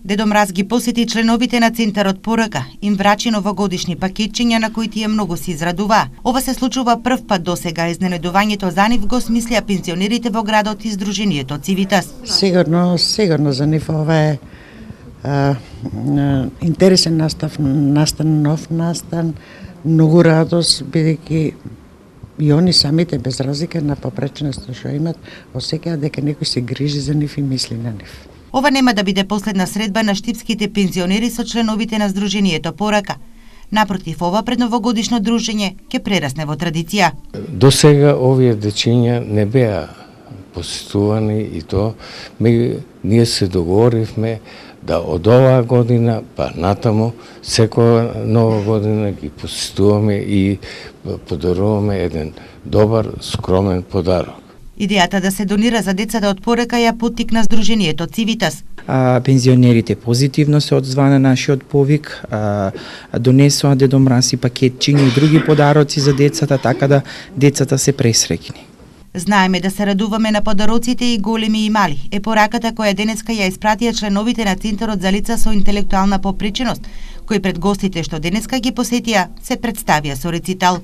Дедо Мраз ги посети членовите на Центарот Порака, им врачи новогодишни пакетчиња на кои тие многу се израдуваа. Ова се случува прв пат досега, изненадувањето за нив го смислеа пензионерите во градот и Сдруженијето Цивитас. Сигурно за нив ова е интересен нов настан, многу радост, бидејќи и они самите, без разлика на попреченост што имат, осеќаат дека некој се грижи за нив и мисли на нив. Ова нема да биде последна средба на штипските пензионери со членовите на Сдруженијето Порака. Напротив, ова предновогодишно дружење ќе прерасне во традиција. До сега овие дечиња не беа посетувани и то ние се договоривме да од оваа година па натаму секоја нова година ги посетуваме и подаруваме еден добар, скромен подарок. Идејата да се донира за децата од Порака ја поттикна Сдруженијето Цивитас. Пензионерите позитивно се одзваа на нашиот повик, донесоа Дедо Мраз и пакетчиња и други подароци за децата, така да децата се пресреќни. Знаеме да се радуваме на подароците и големи и мали. Е пораката која денеска ја испратија членовите на Центарот за лица со интелектуална попреченост, кои пред гостите што денеска ги посетија се представија со рецитал.